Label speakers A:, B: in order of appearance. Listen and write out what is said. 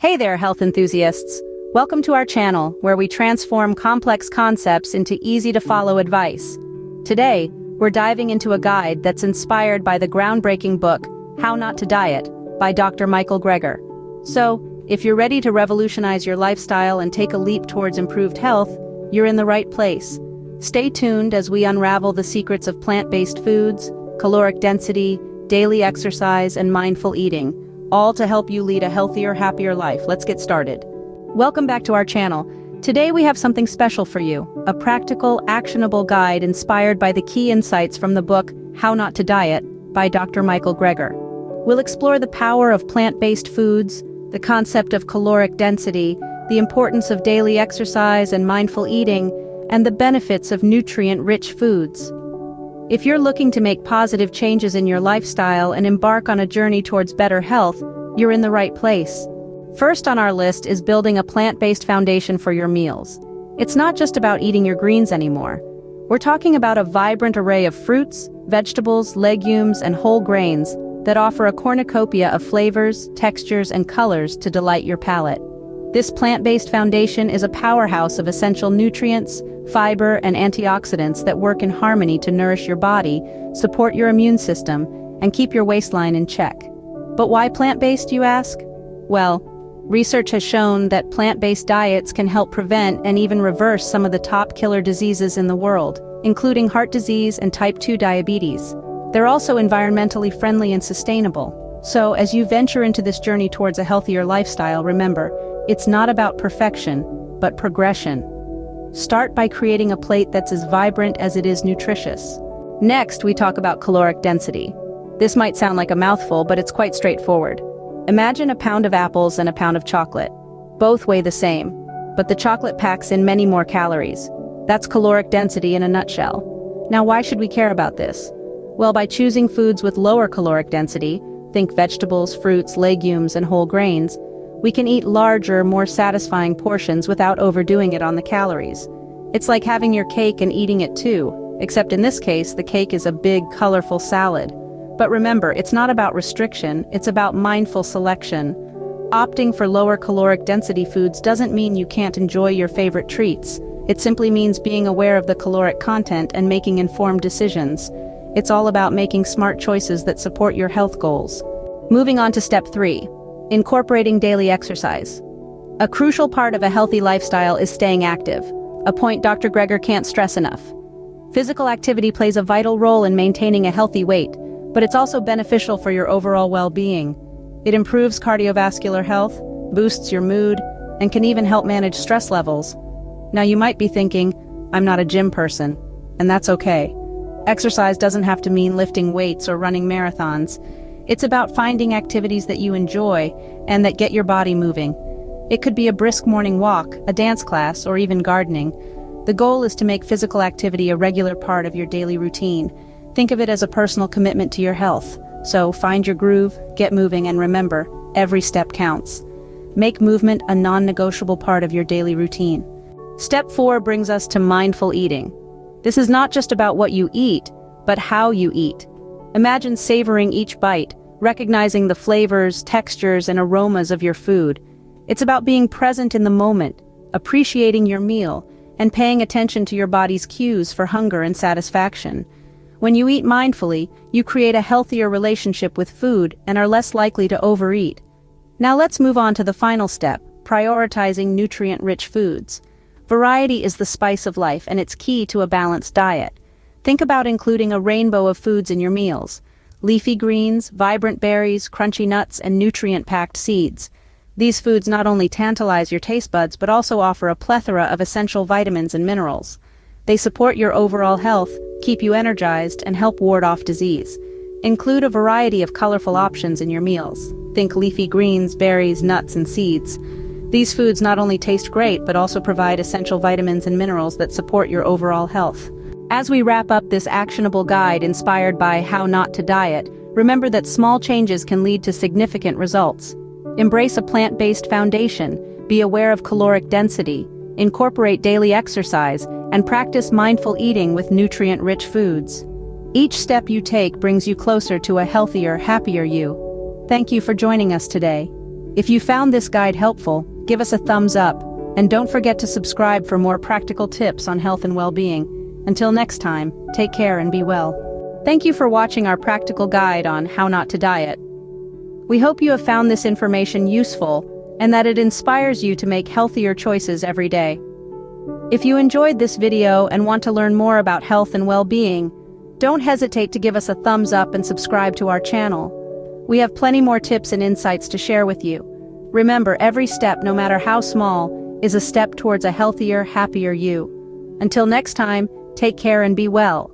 A: Hey there, health enthusiasts. Welcome to our channel, where we transform complex concepts into easy-to-follow advice. Today, we're diving into a guide that's inspired by the groundbreaking book, How Not to Diet, by Dr. Michael Greger. So, if you're ready to revolutionize your lifestyle and take a leap towards improved health, you're in the right place. Stay tuned as we unravel the secrets of plant-based foods, caloric density, daily exercise, and mindful eating, all to help you lead a healthier, happier life. Let's get started. Welcome back to our channel. Today we have something special for you, a practical, actionable guide inspired by the key insights from the book How Not to Diet by Dr. Michael Greger. We'll explore the power of plant-based foods, the concept of caloric density, the importance of daily exercise and mindful eating, and the benefits of nutrient-rich foods. If you're looking to make positive changes in your lifestyle and embark on a journey towards better health, you're in the right place. First on our list is building a plant-based foundation for your meals. It's not just about eating your greens anymore. We're talking about a vibrant array of fruits, vegetables, legumes, and whole grains that offer a cornucopia of flavors, textures, and colors to delight your palate. This plant-based foundation is a powerhouse of essential nutrients, fiber, and antioxidants that work in harmony to nourish your body, support your immune system, and keep your waistline in check. But why plant-based, you ask? Well, research has shown that plant-based diets can help prevent and even reverse some of the top killer diseases in the world, including heart disease and type 2 diabetes. They're also environmentally friendly and sustainable. So, as you venture into this journey towards a healthier lifestyle, remember, it's not about perfection, but progression. Start by creating a plate that's as vibrant as it is nutritious. Next, we talk about caloric density. This might sound like a mouthful, but it's quite straightforward. Imagine a pound of apples and a pound of chocolate. Both weigh the same, but the chocolate packs in many more calories. That's caloric density in a nutshell. Now, why should we care about this? Well, by choosing foods with lower caloric density, think vegetables, fruits, legumes, and whole grains, we can eat larger, more satisfying portions without overdoing it on the calories. It's like having your cake and eating it too, except in this case, the cake is a big, colorful salad. But remember, it's not about restriction, it's about mindful selection. Opting for lower caloric density foods doesn't mean you can't enjoy your favorite treats. It simply means being aware of the caloric content and making informed decisions. It's all about making smart choices that support your health goals. Moving on to step 3. Incorporating daily exercise. A crucial part of a healthy lifestyle is staying active, a point Dr. Greger can't stress enough. Physical activity plays a vital role in maintaining a healthy weight, but it's also beneficial for your overall well-being. It improves cardiovascular health, boosts your mood, and can even help manage stress levels. Now you might be thinking, I'm not a gym person, and that's okay. Exercise doesn't have to mean lifting weights or running marathons. It's about finding activities that you enjoy and that get your body moving. It could be a brisk morning walk, a dance class, or even gardening. The goal is to make physical activity a regular part of your daily routine. Think of it as a personal commitment to your health. So find your groove, get moving, and remember, every step counts. Make movement a non-negotiable part of your daily routine. Step 4 brings us to mindful eating. This is not just about what you eat, but how you eat. Imagine savoring each bite, recognizing the flavors, textures, and aromas of your food. It's about being present in the moment, appreciating your meal, and paying attention to your body's cues for hunger and satisfaction. When you eat mindfully, you create a healthier relationship with food and are less likely to overeat. Now let's move on to the final step, prioritizing nutrient-rich foods. Variety is the spice of life, and it's key to a balanced diet. Think about including a rainbow of foods in your meals. Leafy greens, vibrant berries, crunchy nuts, and nutrient-packed seeds. These foods not only tantalize your taste buds but also offer a plethora of essential vitamins and minerals. They support your overall health, keep you energized, and help ward off disease. Include a variety of colorful options in your meals. Think leafy greens, berries, nuts, and seeds. These foods not only taste great but also provide essential vitamins and minerals that support your overall health. As we wrap up this actionable guide inspired by How Not to Diet, remember that small changes can lead to significant results. Embrace a plant-based foundation, be aware of caloric density, incorporate daily exercise, and practice mindful eating with nutrient-rich foods. Each step you take brings you closer to a healthier, happier you. Thank you for joining us today. If you found this guide helpful, give us a thumbs up, and don't forget to subscribe for more practical tips on health and well-being. Until next time, take care and be well. Thank you for watching our practical guide on how not to diet. We hope you have found this information useful and that it inspires you to make healthier choices every day. If you enjoyed this video and want to learn more about health and well-being, don't hesitate to give us a thumbs up and subscribe to our channel. We have plenty more tips and insights to share with you. Remember, every step, no matter how small, is a step towards a healthier, happier you. Until next time, take care and be well.